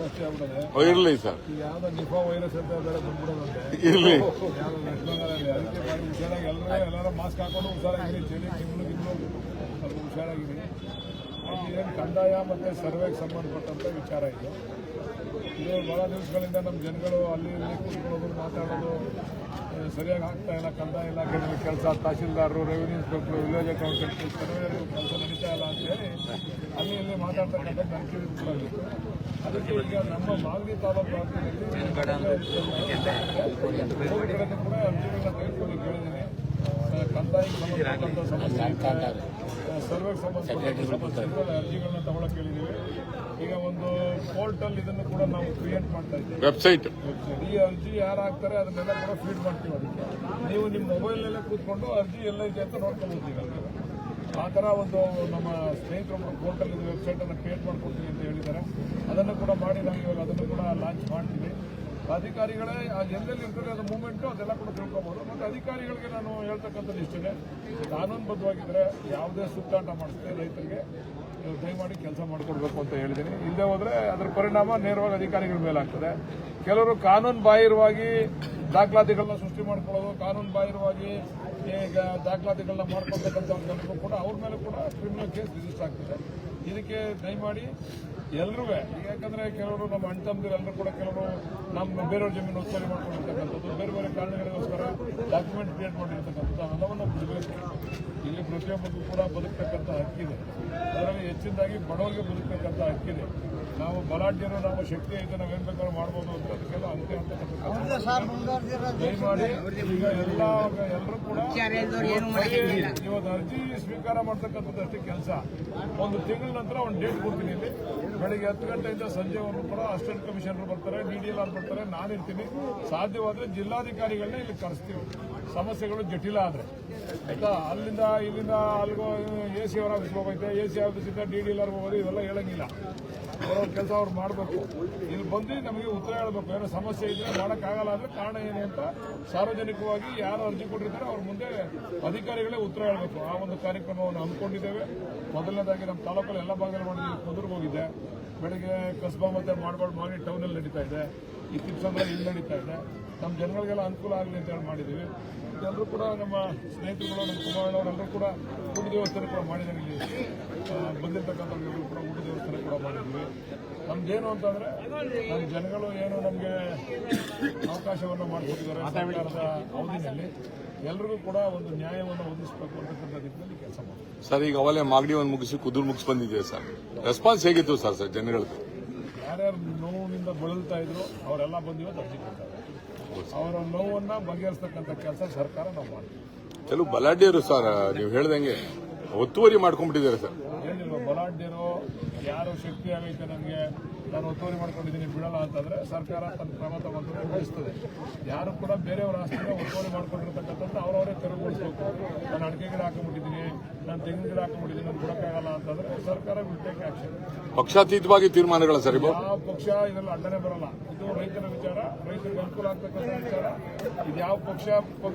ಜಾಸ್ತಿ ಆಗ್ಬಿಡೋದೆ. ಇರ್ಲಿ ಸರ್, ಯಾವ್ದೋ ನಿಫಾ ವೈರಸ್ ಅಂತ ಬೇರೆ ಬಂದ್ಬಿಡೋದಂತೆ. ಇರ್ಲಿ. ಯಾವ್ದು ವೆಸ್ಟ್ ಬೆಂಗಾಲಲ್ಲಿ ಅದಕ್ಕೆ ಮಾಡಿ ಹುಷಾರಾಗಿ ಎಲ್ಲರೂ ಮಾಸ್ಕ್ ಹಾಕೊಂಡು ಹುಷಾರಾಗಿರಿ. ಚಳಿ ಗಿಮ್ಲು ಸ್ವಲ್ಪ ಹುಷಾರಾಗಿರಿ. ಇದೇನು ಕಂದಾಯ ಮತ್ತು ಸರ್ವೆಗೆ ಸಂಬಂಧಪಟ್ಟಂತ ವಿಚಾರ ಇದು ಬಹಳ ದಿವಸಗಳಿಂದ ನಮ್ಮ ಜನಗಳು ಅಲ್ಲಿ ಇಲ್ಲಿ ಕೂತ್ಕೊಳ್ಳೋದು ಮಾತಾಡೋದು ಸರಿಯಾಗಿ ಆಗ್ತಾ ಇಲ್ಲ. ಕಂದಾಯ ಇಲಾಖೆಯಲ್ಲಿ ಕೆಲಸ, ತಹಶೀಲ್ದಾರರು, revenue inspector, village accountant, surveyor ಕೆಲಸ ನಡೀತಾ ಇಲ್ಲ ಅಂತೇಳಿ ಅಲ್ಲಿ ಇಲ್ಲಿ ಮಾತಾಡ್ತಕ್ಕಂಥ ನನ್ನ ಕಿವಿಗಿತ್ತು. ಅದಕ್ಕೆ ಈಗ ನಮ್ಮ ಮಾಗಡಿ ತಾಲೂಕು ವ್ಯಾಪ್ತಿಯಲ್ಲಿ ಕೂಡ ಅರ್ಜಿಗಳನ್ನ ತೆಗೆದುಕೊಂಡು ಕೇಳಿದ್ದೀನಿ. ಕಂದಾಯಕ್ಕೆ ಸಂಬಂಧಪಟ್ಟಂಥ ಸಮಸ್ಯೆ, ಸರ್ವೆಗೆ ಸಂಬಂಧಪಟ್ಟ ಅರ್ಜಿಗಳನ್ನ ತಗೊಳಕ್ಕೆ ಹೇಳಿದ್ದೀವಿ. ಈಗ ಒಂದು ಪೋರ್ಟಲ್ ಇದನ್ನು ಕೂಡ ನಾವು ಕ್ರಿಯೇಟ್ ಮಾಡ್ತಾ ಇದ್ದೀವಿ, ವೆಬ್ಸೈಟ್. ಈ ಅರ್ಜಿ ಯಾರು ಹಾಕ್ತಾರೆ ಅದನ್ನೆಲ್ಲ ಕೂಡ ಫೀಡ್ ಮಾಡ್ತೀವಿ. ಅದಕ್ಕೆ ನೀವು ನಿಮ್ಮ ಮೊಬೈಲ್ನಲ್ಲೇ ಕೂತ್ಕೊಂಡು ಅರ್ಜಿ ಎಲ್ಲೈತೆ ಅಂತ ನೋಡ್ಕೊಳ್ತೀವಿ. ಆ ಥರ ಒಂದು ನಮ್ಮ ಸ್ನೇಹಿತರೊಬ್ಬರು ಪೋರ್ಟಲ್ ಇದು ವೆಬ್ಸೈಟ್ ಅನ್ನು ಕ್ರಿಯೇಟ್ ಮಾಡ್ಕೊಡ್ತೀವಿ ಅಂತ ಹೇಳಿದ್ದಾರೆ. ಅದನ್ನು ಕೂಡ ಮಾಡಿ ನಾವು ಇವಾಗ ಅದನ್ನು ಕೂಡ ಲಾಂಚ್ ಮಾಡ್ತೀವಿ. ಅಧಿಕಾರಿಗಳೇ ಎಲ್ಲೆಲ್ಲಿ ಇರ್ತದೆ ಅದು ಮೂವ್ಮೆಂಟು ಅದೆಲ್ಲ ಕೂಡ ತಿಳ್ಕೊಬೋದು. ಮತ್ತು ಅಧಿಕಾರಿಗಳಿಗೆ ನಾನು ಹೇಳ್ತಕ್ಕಂಥದ್ದು ಇಷ್ಟೇ, ಕಾನೂನುಬದ್ಧವಾಗಿದ್ದರೆ ಯಾವುದೇ ಸುತ್ತಾಟ ಮಾಡಿಸ್ತೇ ರೈತರಿಗೆ ದಯಮಾಡಿ ಕೆಲಸ ಮಾಡಿಕೊಡ್ಬೇಕು ಅಂತ ಹೇಳಿದ್ದೀನಿ. ಇಲ್ಲದೆ ಹೋದರೆ ಅದರ ಪರಿಣಾಮ ನೇರವಾಗಿ ಅಧಿಕಾರಿಗಳ ಮೇಲೆ ಆಗ್ತದೆ. ಕೆಲವರು ಕಾನೂನು ಬಾಹಿರವಾಗಿ ದಾಖಲಾತಿಗಳನ್ನ ಸೃಷ್ಟಿ ಮಾಡ್ಕೊಳ್ಳೋದು, ಕಾನೂನು ಬಾಹಿರವಾಗಿ ಈಗ ದಾಖಲಾತಿಗಳನ್ನ ಮಾಡ್ಕೊಳ್ತಕ್ಕಂಥವ್ರಿಗೆಲ್ಲರೂ ಕೂಡ ಅವ್ರ ಮೇಲೆ ಕೂಡ ಕ್ರಿಮಿನಲ್ ಕೇಸ್ ರಿಜಿಸ್ಟರ್ ಆಗ್ತದೆ. ಇದಕ್ಕೆ ದಯಮಾಡಿ ಎಲ್ಲರೂ, ಯಾಕಂದರೆ ಕೆಲವರು ನಮ್ಮ ಅಣ್ಣ ತಮ್ಮದಿರೆಲ್ಲರೂ ಕೂಡ ಕೆಲವರು ನಮ್ಮ ಬೇರೆಯವ್ರ ಜಮೀನು ಒತ್ತುವರಿ ಮಾಡ್ಕೊಂಡಿರ್ತಕ್ಕಂಥದ್ದು, ಬೇರೆ ಬೇರೆ ಕಾರಣಗಳಿಗೋಸ್ಕರ ಡಾಕ್ಯುಮೆಂಟ್ ಕ್ರಿಯೇಟ್ ಮಾಡಿರ್ತಕ್ಕಂಥದ್ದು ಅದೆಲ್ಲವನ್ನು ಬಿಡಬೇಕು. ಇಲ್ಲಿ ಪ್ರತಿಯೊಬ್ಬರಿಗೂ ಕೂಡ ಬದುಕತಕ್ಕಂಥ ಹಕ್ಕಿದೆ. ಅದರಲ್ಲಿ ಹೆಚ್ಚಿನದಾಗಿ ಬಡವರಿಗೆ ಬದುಕತಕ್ಕಂಥ ಹಕ್ಕಿದೆ. ನಾವು ಬಲಾಢ್ಯರು, ನಾವು ಶಕ್ತಿ ಐತೆ, ನಾವೇನು ಬೇಕಾದ್ರೂ ಮಾಡ್ಬೋದು ಅಂತ ಅದಕ್ಕೆಲ್ಲ ಅಂತೆ ಅಂತಕ್ಕಂಥ ದಯಮಾಡಿ ಈಗ ಎಲ್ಲರೂ ಕೂಡ ಇವತ್ತು ಅರ್ಜಿ ಸ್ವೀಕಾರ ಮಾಡ್ತಕ್ಕಂಥದ್ದು ಅಷ್ಟೇ ಕೆಲಸ. ಒಂದು ತಿಂಗಳ ನಂತರ ಒಂದು ಡೇಟ್ ಕೊಡ್ತೀನಿ. ಇಲ್ಲಿ ಬೆಳಿಗ್ಗೆ 10 ಗಂಟೆಯಿಂದ ಸಂಜೆವರೆಗೂ ಕೂಡ ಅಸಿಸ್ಟೆಂಟ್ ಕಮಿಷನರ್ ಬರ್ತಾರೆ, DDLR ಬರ್ತಾರೆ, ನಾನಿರ್ತೀನಿ. ಸಾಧ್ಯವಾದರೆ ಜಿಲ್ಲಾಧಿಕಾರಿಗಳನ್ನ ಇಲ್ಲಿ ಕರೆಸ್ತೀವಿ. ಸಮಸ್ಯೆಗಳು ಜಟಿಲ ಆದರೆ ಆಯ್ತಾ, ಅಲ್ಲಿಂದ ಇಲ್ಲಿಂದ ಅಲ್ಲಿಗೋ AC ಅವರ ಆಫೀಸ್ಗೆ ಹೋಗೈತೆ, AC ಆಫೀಸಿಂದ DDLR ಹೋಗೋದು, ಇವೆಲ್ಲ ಹೇಳಂಗಿಲ್ಲ. ಅವರ ಕೆಲಸ ಅವ್ರು ಮಾಡಬೇಕು. ಇಲ್ಲಿ ಬಂದು ನಮಗೆ ಉತ್ತರ ಹೇಳಬೇಕು. ಏನೋ ಸಮಸ್ಯೆ ಇದ್ರೆ ಮಾಡೋಕ್ಕಾಗಲ್ಲ ಅಂದರೆ ಕಾರಣ ಏನು ಅಂತ ಸಾರ್ವಜನಿಕವಾಗಿ ಯಾರು ಅರ್ಜಿ ಕೊಟ್ಟಿರ್ತಾರೆ ಅವ್ರ ಮುಂದೆ ಅಧಿಕಾರಿಗಳೇ ಉತ್ತರ ಹೇಳಬೇಕು. ಆ ಒಂದು ಕಾರ್ಯಕ್ರಮವನ್ನು ಹಮ್ಮಿಕೊಂಡಿದ್ದೇವೆ. ಮೊದಲನೇದಾಗಿ ನಮ್ಮ ತಾಲೂಕಲ್ಲಿ ಎಲ್ಲ ಭಾಗದಲ್ಲಿ ಮಾಡಿದ್ದೀವಿ. ಕುದುರ್ಗೆ ಹೋಗಿದೆ, ಬೆಳಗ್ಗೆ ಕಸ್ಬಾ ಮತ್ತು ಮಾಗಡಿ ಟೌನಲ್ಲಿ ನಡೀತಾ ಇದೆ, ಈ ತಿಪ್ಸಂದ್ರ ಇಲ್ಲಿ ನಡೀತಾ ಇದೆ. ನಮ್ಮ ಜನಗಳಿಗೆಲ್ಲ ಅನುಕೂಲ ಆಗಲಿ ಅಂತ ಹೇಳಿ ಮಾಡಿದ್ದೀವಿ. ಎಲ್ಲರೂ ಕೂಡ ನಮ್ಮ ಸ್ನೇಹಿತರುಗಳು, ನಮ್ಮ ಕುಮಾರಣ್ಣವರೆಲ್ಲರೂ ಕೂಡ ಊಟ ದೇವಸ್ಥಾನ ಕೂಡ ಮಾಡಿದ್ದಾರೆ. ಇಲ್ಲಿ ಬಂದಿರತಕ್ಕಂಥವ್ರಿಗೆಲ್ಲರೂ ಕೂಡ ಊಟ ದೇವಸ್ಥಾನ ಕೂಡ ಮಾಡಿದ್ವಿ. ನಮ್ದೇನು ಅಂತಂದ್ರೆ ನಮ್ಮ ಜನಗಳು ಏನು ನಮಗೆ ಅವಕಾಶವನ್ನು ಮಾಡಿಕೊಟ್ಟಿದ್ದಾರೆ ಸರ್ಕಾರದ ಅವಧಿನಲ್ಲಿ, ಎಲ್ರಿಗೂ ಕೂಡ ಒಂದು ನ್ಯಾಯವನ್ನು ಒದಗಿಸಬೇಕು ಅಂತಕ್ಕಂಥ ದಿಕ್ಕಿನಲ್ಲಿ ಕೆಲಸ ಮಾಡ್ತೀವಿ. ಸರ್, ಈಗ ಅವಲೇ ಮಾಗಡಿ ಒಂದು ಮುಗಿಸಿ ಕುದುರು ಮುಗಿಸಿ ಬಂದಿದೆ ಸರ್. ರೆಸ್ಪಾನ್ಸ್ ಹೇಗಿತ್ತು ಸರ್ ಜನಗಳದ್ದು? ಯಾರ್ಯಾರು ನೋವಿನಿಂದ ಬಳಲ್ತಾ ಇದ್ರು ಅವರೆಲ್ಲ ಬಂದಿವತ್ತು ಅರ್ಜಿ ಕೊಡ್ತಾರೆ. ಅವರ ನೋವನ್ನು ಬಗೆಹರಿಸ್ತಕ್ಕಂಥ ಕೆಲಸ ಸರ್ಕಾರ ನಾವು ಮಾಡ್ತೀವಿ. ಕೆಲವು ಬಲಾಢ್ಯರು ಸರ್, ನೀವು ಹೇಳ್ದಂಗೆ ಒತ್ತುವರಿ ಮಾಡ್ಕೊಂಡ್ಬಿಟ್ಟಿದ್ದಾರೆ ಸರ್. ಏನಿಲ್ವ, ಬಲಾಢ್ಯರು ಯಾರು ಶಕ್ತಿ ಆಗೈತೆ ನನಗೆ ನಾನು ಒತ್ತುವರಿ ಮಾಡ್ಕೊಂಡಿದ್ದೀನಿ ಬಿಡಲ್ಲ ಅಂತಂದ್ರೆ ಸರ್ಕಾರ ತನ್ನ ಕ್ರಮ ತಗೊಂಡ್ರೆ ಉಳಿಸ್ತದೆ. ಯಾರು ಕೂಡ ಬೇರೆಯವರ ಆಸ್ತಿನ ಒತ್ತುವರಿ ಮಾಡ್ಕೊಂಡಿರ್ತಕ್ಕಂಥದ್ದು ಅವರವರೇ ತೆರವುಗೊಳಿಸಬೇಕು. ನಾನು ಅಡಿಕೆ ಗಿಡ ಹಾಕೊಂಡ್ಬಿಟ್ಟಿದ್ದೀನಿ, ನಾನು ತೆಂಗಿನ ಗಿಡ ಹಾಕೊಂಡ್ಬಿಟ್ಟಿದ್ದೀನಿ, ನಾನು ಬಿಡೋಕ್ಕಾಗಲ್ಲ ಅಂತಂದ್ರೆ ಸರ್ಕಾರ ವಿಲ್ ಟೇಕ್ ಆಕ್ಷನ್. ಪಕ್ಷಾತೀತವಾಗಿ ತೀರ್ಮಾನಗಳ ಸರ್, ಯಾವ ಪಕ್ಷ ಇದೆಲ್ಲ ಅಡ್ಡನೆ ಬರಲ್ಲ. ಇದು ರೈತರ ವಿಚಾರ, ರೈತರಿಗೆ ಅನುಕೂಲ ಆಗ್ತಕ್ಕಂಥ ವಿಚಾರ. ಇದು ಯಾವ ಪಕ್ಷ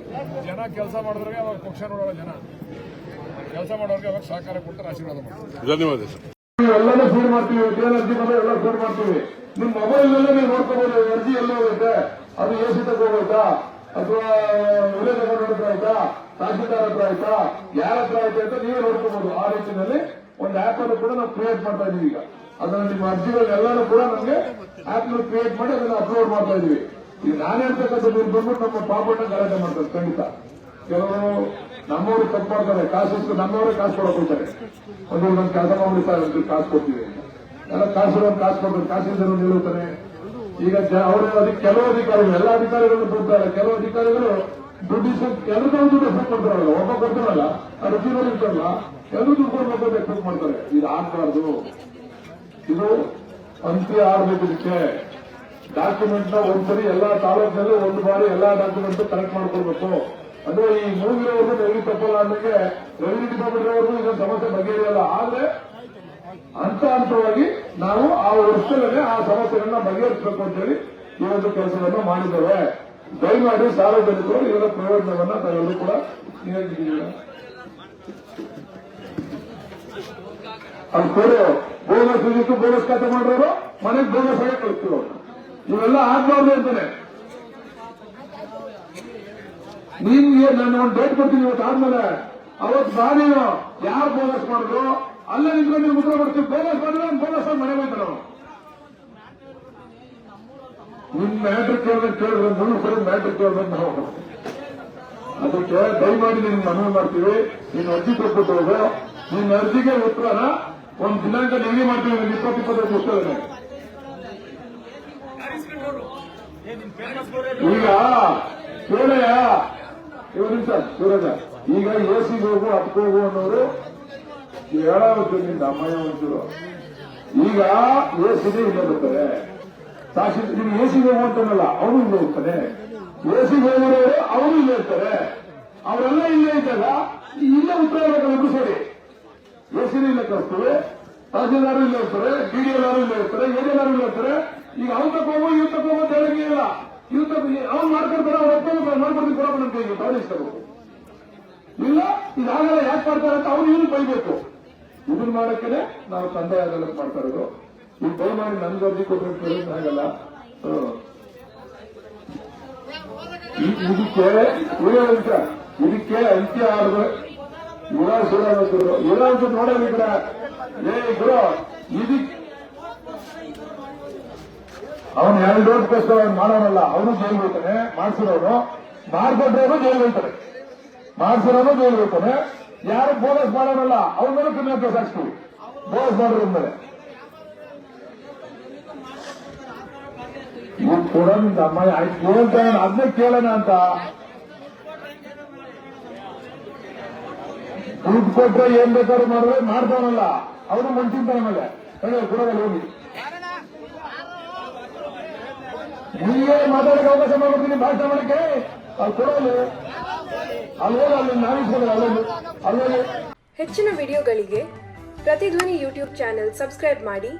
ಜನ ಕೆಲಸ ಮಾಡಿದ್ರೆ ಅವಾಗ ಪಕ್ಷ ನೋಡೋಲ್ಲ, ಜನ ಕೆಲಸ ಮಾಡೋರಿಗೆ ಅವಾಗ ಸಹಕಾರ ಕೊಡ್ತಾರೆ, ಆಶೀರ್ವಾದ ಮಾಡ್ತಾರೆ. ಧನ್ಯವಾದ ಸರ್. ಎಲ್ಲರೂ ಫೀಡ್ ಮಾಡ್ತೀವಿ, ಏನ್ ಅರ್ಜಿ ಬಂದ್ರೆ ಎಲ್ಲ ಫೀಡ್ ಮಾಡ್ತೀವಿ. ನಿಮ್ ಮೊಬೈಲ್ ನಲ್ಲೇ ನೀವು ನೋಡ್ಕೋಬಹುದು ಅರ್ಜಿ ಎಲ್ಲ ಹೋಗುತ್ತೆ, ಅದು AC ಹೋಗೋಯ್ತಾ ಅಥವಾ ವಿಲೇಜ್ ಅಕೌಂಟ್ ಹತ್ರ ಆಯ್ತಾ, ತಹಶೀಲ್ದಾರ್ ಹತ್ರ ಆಯ್ತಾ, ಯಾರ ಹತ್ರ ಆಯ್ತಾ ಅಂತ ನೀವೇ ನೋಡ್ಕೋಬಹುದು. ಆ ರೀತಿಯಲ್ಲಿ ಒಂದು ಆಪ್ ಅನ್ನು ಕೂಡ ನಾವು ಕ್ರಿಯೇಟ್ ಮಾಡ್ತಾ ಇದೀವಿ. ಈಗ ಅದನ್ನ ನಿಮ್ಮ ಅರ್ಜಿಗಳನ್ನೆಲ್ಲಾನು ಕೂಡ ನಮಗೆ ಆಪ್ ನಲ್ಲಿ ಕ್ರಿಯೇಟ್ ಮಾಡಿ ಅದನ್ನ ಅಪ್ಲೋಡ್ ಮಾಡ್ತಾ ಇದೀವಿ. ಈಗ ನಾನು ಹೇಳ್ತಕ್ಕಂಥದ್ದು ನೀವು ಬಂದ್ಬಿಟ್ಟು ನಮ್ಮ ಪಾಪಣ್ಣ ಗಲಾಟೆ ಮಾಡ್ತಾರೆ. ಖಂಡಿತ ಕೆಲವರು ನಮ್ಮವ್ರು ತಪ್ಪು ಮಾಡ್ತಾರೆ, ಕಾಸು ನಮ್ಮವರೇ ಕಾಸು ಕೊಡಕ್ ಹೋಗ್ತಾರೆ. ಒಂದು ಕೆಲಸ ಮಾಡ್ಬಿಡ್ತಾರೆ, ಕಾಸು ಕೊಡ್ತೀವಿ ಎಲ್ಲ ಕಾಸು ಕೊಡ್ತಾರೆ, ಕಾಸಿಂದ ನಿಲ್ಲುತ್ತಾನೆ. ಈಗ ಅವರು ಕೆಲವು ಅಧಿಕಾರಿಗಳು, ಎಲ್ಲ ಅಧಿಕಾರಿಗಳು ಕೊಡ್ತಾರೆ. ಕೆಲವು ಅಧಿಕಾರಿಗಳು ದುಡ್ಡು ಎಲ್ಲರೂ ದುಡ್ಡು ಎಫೆಕ್ಟ್ ಮಾಡ್ತಾರಲ್ಲ, ಒಬ್ಬ ಕೊಡ್ತಾರಲ್ಲ ಆ ರುಚಿನಲ್ಲಿ ಇರ್ತಾರಲ್ಲ, ಎಲ್ಲರೂ ದುಡ್ಡು ಕೊಡ್ಬೇಕು ಎಫೆಕ್ಟ್ ಮಾಡ್ತಾರೆ. ಇದು ಆಗ್ಬಾರ್ದು. ಇದು ಅಂತ್ಯ ಆಗ್ಬೇಕು. ಇದಕ್ಕೆ ಡಾಕ್ಯುಮೆಂಟ್ ನ ಒಂದ್ಸರಿ ಎಲ್ಲ ತಾಲೂಕಿನಲ್ಲಿ ಒಂದು ಬಾರಿ ಎಲ್ಲ ಡಾಕ್ಯುಮೆಂಟ್ ಕಲೆಕ್ಟ್ ಮಾಡ್ಕೊಳ್ಬೇಕು. ಅಂದ್ರೆ ಈ ಮೂಗಿರೋರ್ಗು ರೆವಿನ್ಯೂ ತಪ್ಪಲ್ಲ ಅನ್ನೋಕ್ಕೆ ರೆವಿನ್ಯೂ ಡಿಪಾರ್ಟ್ಮೆಂಟ್ ಇದೊಂದು ಸಮಸ್ಯೆ ಬಗೆಹರಿಯಲ್ಲ. ಆದ್ರೆ ಹಂತವಾಗಿ ನಾವು ಆ ವರ್ಷದಲ್ಲೇ ಆ ಸಮಸ್ಯೆಗಳನ್ನ ಬಗೆಹರಿಸಬೇಕು ಅಂತೇಳಿ ಈ ಒಂದು ಕೆಲಸವನ್ನು ಮಾಡಿದ್ದೇವೆ. ದಯಮಾಡಿ ಸಾರ್ವಜನಿಕರು ಇದರ ಪ್ರಯೋಜನವನ್ನ ತಾವೆಲ್ಲರೂ ಕೂಡ ನೀಡಿದ್ದೀವಿ. ಅದು ಕೊಡು. ಬೋನಸ್ ಇದ್ದಿತ್ತು ಬೋನಸ್ ಖಾತೆ ಮಾಡೋರು ಮನೆಗೆ ಬೋನಸ್ ಆಗಿ ಕಳಿಸ್ತೀವಿ. ಇವೆಲ್ಲ ಆಗ್ಬಾರ್ದು ಅಂತಾನೆ. ನಿಮ್ಗೆ ನಾನು ಒಂದು ಡೇಟ್ ಕೊಡ್ತೀನಿ ಇವತ್ತು ಆದ್ಮೇಲೆ. ಅವತ್ತು ಬಾ ನೀನು ಯಾರು ಬೋನಸ್ ಮಾಡಿದ್ರು ಅಲ್ಲೇ ನಿಂತ್ಕೊಂಡು ನೀವು ಉತ್ತರ ಕೊಡ್ತೀವಿ. ಬೋನಸ್ ಮಾಡಿದ್ರೆ ಬೋನಸ್ ಆಗಿ ಮನೆ ಹೋಯ್ತು ನಾವು. ನಿಮ್ ಮ್ಯಾಟ್ರ್ ಕೇಳಿದ್ರೆ ಮೂರು ಸರಿ ಮ್ಯಾಟ್ರ್ ಕೇಳ್ಬೇಕು ನಾವು. ಅದಕ್ಕೆ ದಯಮಾಡಿ ನಿಮ್ಗೆ ಮನವಿ ಮಾಡ್ತೀವಿ. ನೀನು ಅರ್ಜಿ ಕೊಟ್ಬಿಟ್ಟು ಹೋಗು. ನಿನ್ನ ಅರ್ಜಿಗೆ ಉತ್ತರನ ಒಂದು ದಿನಾಂಕ ನಿಗದಿ ಮಾಡ್ತೀವಿ. 20-25 ವರ್ಷದಲ್ಲಿ. ಈಗ ಕೇಳಯ್ಯ ನಿಮಿಷ ಸೂರಜ, ಈಗ ಎಸಿಗೆ ಹೋಗು ಹತ್ಕೋಗು ಅನ್ನೋರು ಹೇಳೋದು ನಿಂದ ಅಮ್ಮಯ್ಯ ಒಂಚೂರು. ಈಗ ಎಸಿಗೆ ಇಲ್ಲೇ ಬರ್ತಾರೆ. ನಿಮ್ಗೆ ಎಸಿಗೆ ಹೋಗು ಅಂತನಲ್ಲ, ಅವನು ಇಲ್ಲೇ ಇರ್ತಾನೆ. ಎಸಿಗೆ ಹೋಗೋರು ಅವರು ಇಲ್ಲೇ ಇರ್ತಾರೆ. ಅವರೆಲ್ಲ ಇಲ್ಲೇ ಇದ್ದಾಗ ಇಲ್ಲೇ ಉತ್ತರ ಇರಬೇಕು. ಸರಿ, ಎಸಿನ ಇಲ್ಲೇ ಕಳಿಸ್ತೀವಿ. ತಹಸೀಲ್ದಾರು ಇಲ್ಲೇ ಇರ್ತಾರೆ, ಡಿಡಿಎಲ್ಆರು ಇಲ್ಲೇ ಇರ್ತಾರೆ, ಎಡಿಎಲ್ಆರು ಇಲ್ಲೇ ಇರ್ತಾರೆ. ಈಗ ಅವ್ನು ತಗೋಬೋ ಇವ್ ತಗೋಬೋ ಅಂತ ಹೇಳಂಗೆ ಇಲ್ಲ. ಅವ್ನು ಮಾಡ್ಕೊಡ್ತಾರೆ, ಅವ್ರು ಮಾಡ್ಕೊಡ್ತೀನಿ ಕೊಡೋಣ ಅಂತ ಹೇಳಿ ಗಮನಿಸ್ಬೇಕು. ಇಲ್ಲ ಇದಾಗಲ್ಲ, ಯಾಕೆ ಮಾಡ್ತಾರೆ ಅಂತ ಅವ್ರು ಇವ್ರು ಬೈಬೇಕು. ಇದನ್ನ ಮಾಡಕ್ಕೆ ನಾವು ಕಂದಾಯ ಅದಾಲತ್ ಮಾಡ್ತಾ ಇರೋದು. ಈಗ ದಯಮಾಡಿ ನನ್ಗೆ ಅರ್ಜಿ ಕೊಟ್ಟರೆ ಆಗಲ್ಲ. ಇದಕ್ಕೆ ಅಂತ್ಯ ಆದ್ರೆ ಯುವರಾಜ್ ನೋಡೋದು ಈ ಕಡೆ. ಗುರು ಇದಕ್ಕೆ ಅವನು 2 ಡೋಸ್ಗೋಸ್ಕರ ಅವ್ನು ಮಾಡೋನಲ್ಲ, ಅವನು ಜೈಲ್ ಹೋಗ್ತಾನೆ. ಮಾಡಿಸಿರೋನು ಮಾರ್ಕೊಟ್ರೋನು ಜೈಲ್ ಹೋಗ್ತಾನೆ. ಮಾಡಿಸಿರೋನು ಜೈಲ್ ಹೋಗ್ತಾನೆ. ಯಾರು ಬೋನಸ್ ಮಾಡೋನಲ್ಲ ಅವನ ಮೇಲೆ ಕ್ರಿಮಿನಲ್ ಕೇಸ್ ಹಾಕ್ಸ್ತೀವಿ. ಬೋನಸ್ ಮಾಡೋದ್ರ ಮೇಲೆ ಕೂಡ ನಿಂದ ಅಮ್ಮ ಆಯ್ತು ಹೇಳ್ತಾನೆ. ಅದನ್ನೇ ಕೇಳೋಣ ಅಂತ ದುಡ್ಡು ಕೊಟ್ರೆ ಏನ್ ಬೇಕಾದ್ರೂ ಮಾಡಿದ್ರೆ ಮಾಡ್ತಾವನಲ್ಲ ಅವನು ಮನ್ಸಿಂತಾನ ಮೇಲೆ ಕೊಡೋದಲ್ಲಿ ಹೋಗಿ ನೀವೇ ಮಾತಾಡಕ್ಕೆ ಅವಕಾಶ ಮಾಡ್ಕೊಡ್ತೀನಿ. ಭಾಷಣ ಮಾಡಕ್ಕೆ ಅದು ಕೊಡೋದು ಅಲ್ಲಿ ನಾವಿಸ್ಕೊಳ್ಳೋದು ಅಲ್ಲೋಗಿ. ಹೆಚ್ಚಿನ ವಿಡಿಯೋಗಳಿಗೆ ಪ್ರತಿಧ್ವನಿ ಯೂಟ್ಯೂಬ್ ಚಾನೆಲ್ ಸಬ್ಸ್ಕ್ರೈಬ್ ಮಾಡಿ,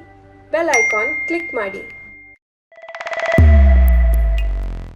ಬೆಲ್ ಐಕಾನ್ ಕ್ಲಿಕ್ ಮಾಡಿ.